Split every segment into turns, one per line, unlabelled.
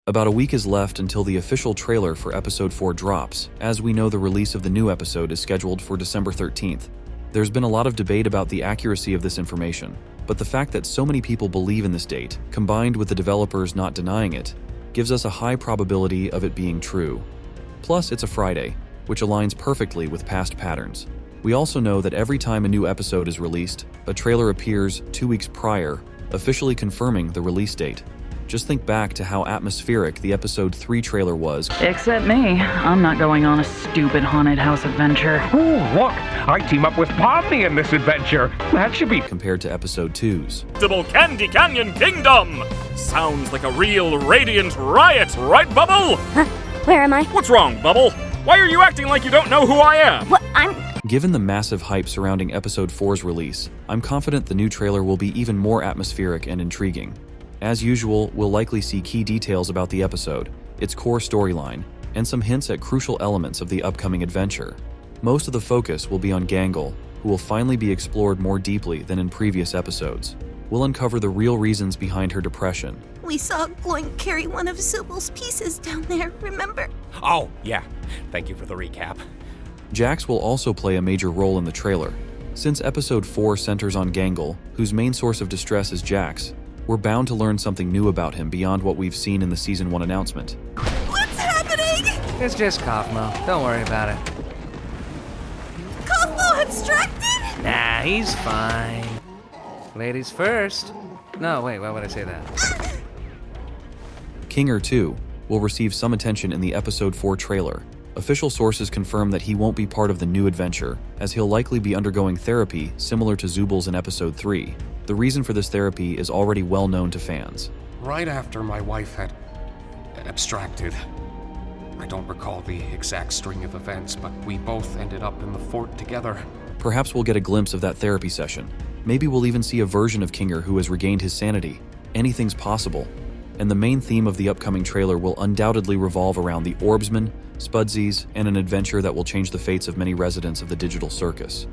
About a week is left until the official trailer for episode 4 drops, as we know the release of the new episode is scheduled for December 13th. There's been a lot of debate about the accuracy of this information, but the fact that so many people believe in this date, combined with the developers not denying it, gives us a high probability of it being true. Plus, it's a Friday, which aligns perfectly with past patterns. We also know that every time a new episode is released, a trailer appears 2 weeks prior, officially confirming the release date. Just think back to how atmospheric the episode 3 trailer was.
Except me. I'm not going on a stupid haunted house adventure.
Ooh, look! I team up with Pomni in this adventure. That should be...
Compared to episode 2's.
Double Candy Canyon Kingdom! Sounds like a real radiant riot, right, Bubble?
Huh? Where am I?
What's wrong, Bubble? Why are you acting like you don't know who I am?
What?
Given the massive hype surrounding episode 4's release, I'm confident the new trailer will be even more atmospheric and intriguing. As usual, we'll likely see key details about the episode, its core storyline, and some hints at crucial elements of the upcoming adventure. Most of the focus will be on Gangle, who will finally be explored more deeply than in previous episodes. We'll uncover the real reasons behind her depression.
We saw Gloink carry one of Zubal's pieces down there, remember?
Oh, yeah. Thank you for the recap.
Jax will also play a major role in the trailer. Since episode 4 centers on Gangle, whose main source of distress is Jax, we're bound to learn something new about him beyond what we've seen in the Season 1 announcement.
What's happening?
It's just Kaufmo. Don't worry about it.
Kaufmo abstracted?
Nah, he's fine. Ladies first. No, wait, why would I say that?
Kinger, too, will receive some attention in the episode 4 trailer. Official sources confirm that he won't be part of the new adventure, as he'll likely be undergoing therapy similar to Zubal's in episode 3. The reason for this therapy is already well known to fans.
Right after my wife had abstracted. I don't recall the exact string of events, but we both ended up in the fort together.
Perhaps we'll get a glimpse of that therapy session. Maybe we'll even see a version of Kinger who has regained his sanity. Anything's possible. And the main theme of the upcoming trailer will undoubtedly revolve around the Orbsmen, Spudsies, and an adventure that will change the fates of many residents of the digital circus.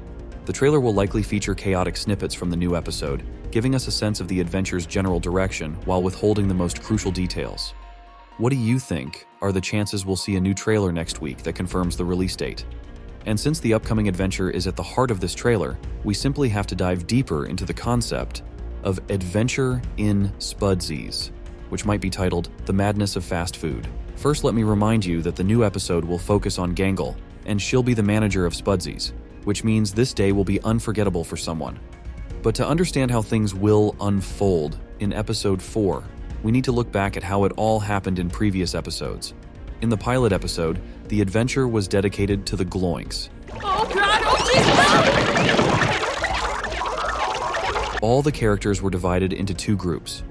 The trailer will likely feature chaotic snippets from the new episode, giving us a sense of the adventure's general direction while withholding the most crucial details. What do you think are the chances we'll see a new trailer next week that confirms the release date? And since the upcoming adventure is at the heart of this trailer, we simply have to dive deeper into the concept of Adventure in Spudsies, which might be titled The Madness of Fast Food. First, let me remind you that the new episode will focus on Gangle, and she'll be the manager of Spudsies, which means this day will be unforgettable for someone. But to understand how things will unfold in episode 4, we need to look back at how it all happened in previous episodes. In the pilot episode, the adventure was dedicated to the Gloinks.
Oh god, oh jeez!
All the characters were divided into 2 groups.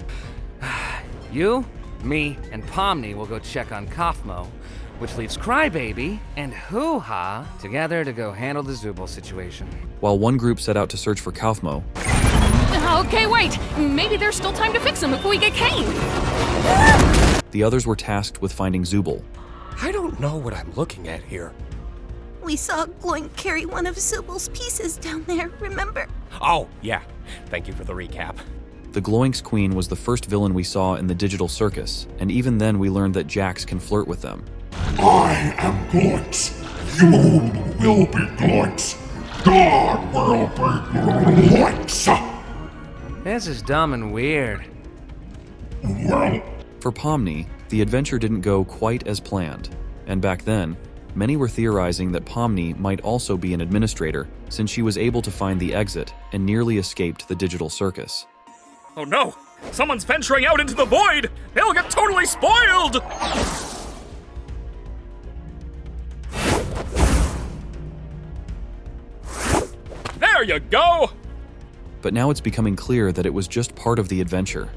You, me, and Pomni will go check on Kaufmo, which leaves Crybaby and Hoo-Ha together to go handle the Zubal situation.
While one group set out to search for Kaufmo,
Okay, wait. Maybe there's still time to fix him before we get caned.
the others were tasked with finding Zubal.
I don't know what I'm looking at here.
We saw Gloink carry one of Zubal's pieces down there, remember?
Oh, yeah. Thank you for the recap.
The Gloinks Queen was the first villain we saw in the digital circus, and even then we learned that Jax can flirt with them.
I am Gloinks. You will be Gloinks. God will be Gloinks.
This is dumb and weird.
Well,
For Pomni, the adventure didn't go quite as planned, and back then, many were theorizing that Pomni might also be an administrator since she was able to find the exit and nearly escaped the digital circus.
Oh no! Someone's venturing out into the void! They'll get totally spoiled! There you go!
But now it's becoming clear that it was just part of the adventure.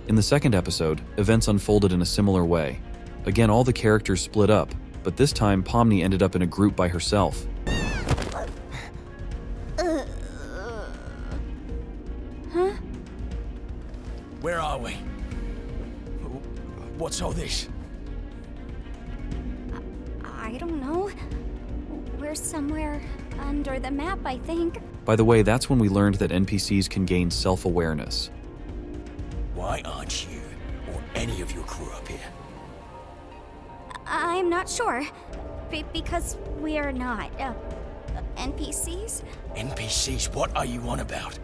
In the second episode, events unfolded in a similar way. Again, all the characters split up, but this time Pomni ended up in a group by herself.
Huh?
Where are we? What's all this?
I don't know. We're somewhere under the map, I think.
By the way, that's when we learned that NPCs can gain self-awareness.
Why aren't you or any of your crew up here?
I'm not sure. Because we are not, NPCs?
NPCs, what are you on about?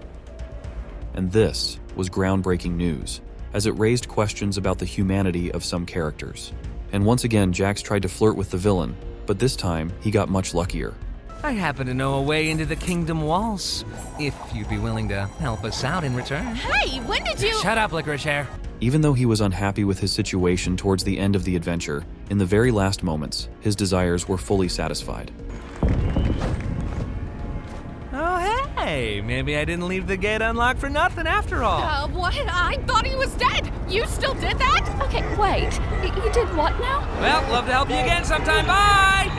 And this was groundbreaking news, as it raised questions about the humanity of some characters. And once again, Jax tried to flirt with the villain, but this time he got much luckier.
I happen to know a way into the kingdom walls, if you'd be willing to help us out in return.
Hey, when did you—
Shut up, Licorice Hair.
Even though he was unhappy with his situation towards the end of the adventure, in the very last moments, his desires were fully satisfied.
Oh, hey, maybe I didn't leave the gate unlocked for nothing after all.
What? I thought he was dead. You still did that? Okay, wait. You did what now?
Well, love to help you again sometime. Bye!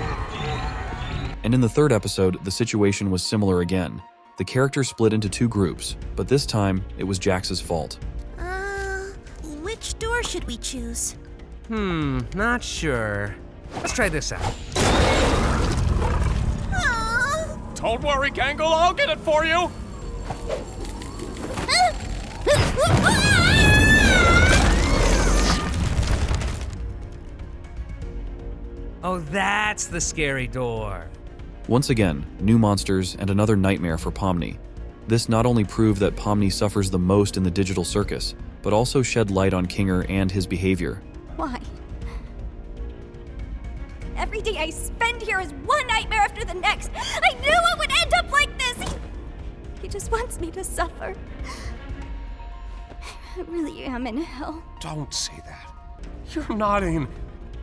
And in the third episode, the situation was similar again. The characters split into two groups, but this time, it was Jax's fault.
Which door should we choose?
Not sure. Let's try this out.
Don't worry, Gangle, I'll get it for you!
Oh, that's the scary door.
Once again, new monsters and another nightmare for Pomni. This not only proved that Pomni suffers the most in the digital circus, but also shed light on Kinger and his behavior.
Why? Every day I spend here is one nightmare after the next. I knew it would end up like this! He just wants me to suffer. I really am in hell.
Don't say that. You're not in.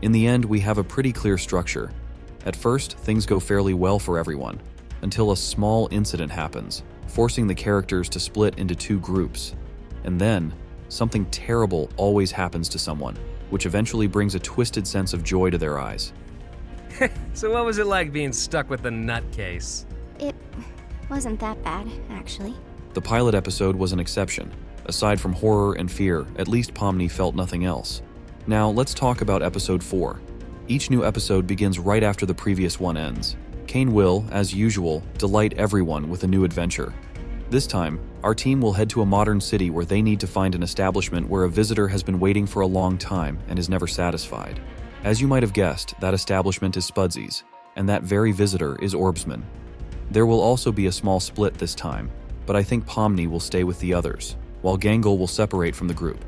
In the end, we have a pretty clear structure. At first, things go fairly well for everyone, until a small incident happens, forcing the characters to split into two groups. And then, something terrible always happens to someone, which eventually brings a twisted sense of joy to their eyes.
So what was it like being stuck with the nutcase?
It wasn't that bad, actually.
The pilot episode was an exception. Aside from horror and fear, at least Pomni felt nothing else. Now, let's talk about episode 4. Each new episode begins right after the previous one ends. Kane will, as usual, delight everyone with a new adventure. This time, our team will head to a modern city where they need to find an establishment where a visitor has been waiting for a long time and is never satisfied. As you might have guessed, that establishment is Spudsy's, and that very visitor is Orbsman. There will also be a small split this time, but I think Pomni will stay with the others, while Gangle will separate from the group.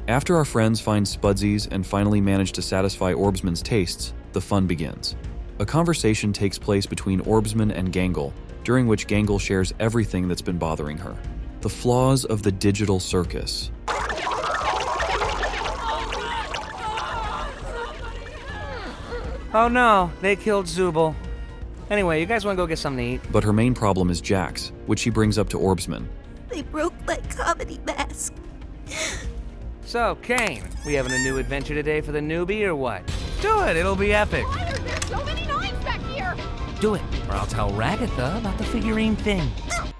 After our friends find Spudsy's and finally manage to satisfy Orbsman's tastes, the fun begins. A conversation takes place between Orbsman and Gangle, during which Gangle shares everything that's been bothering her. The flaws of the digital circus.
Oh no, they killed Zubul. Anyway, you guys want to go get something to eat?
But her main problem is Jax, which she brings up to Orbsman.
They broke my comedy mask.
So, Kane, we having a new adventure today for the newbie or what? Do it, it'll be epic.
Why are there so many knives back here?
Do it, or I'll tell Ragatha about the figurine thing.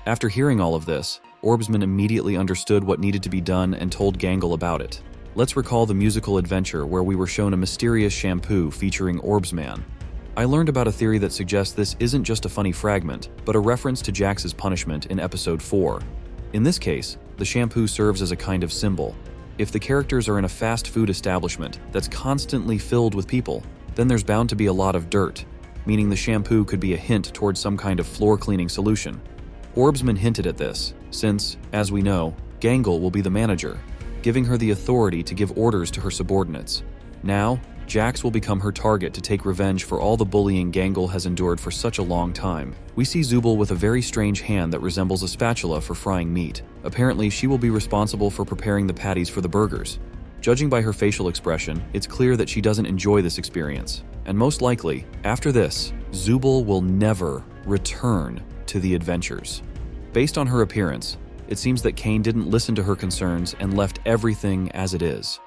After hearing all of this, Orbsman immediately understood what needed to be done and told Gangle about it. Let's recall the musical adventure where we were shown a mysterious shampoo featuring Orbsman. I learned about a theory that suggests this isn't just a funny fragment, but a reference to Jax's punishment in episode 4. In this case, the shampoo serves as a kind of symbol. If the characters are in a fast food establishment that's constantly filled with people, then there's bound to be a lot of dirt, meaning the shampoo could be a hint towards some kind of floor cleaning solution. Orbsman hinted at this, since, as we know, Gangle will be the manager, giving her the authority to give orders to her subordinates. Now, Jax will become her target to take revenge for all the bullying Gangle has endured for such a long time. We see Zubul with a very strange hand that resembles a spatula for frying meat. Apparently, she will be responsible for preparing the patties for the burgers. Judging by her facial expression, it's clear that she doesn't enjoy this experience. And most likely, after this, Zubul will never return to the adventures. Based on her appearance, it seems that Kane didn't listen to her concerns and left everything as it is.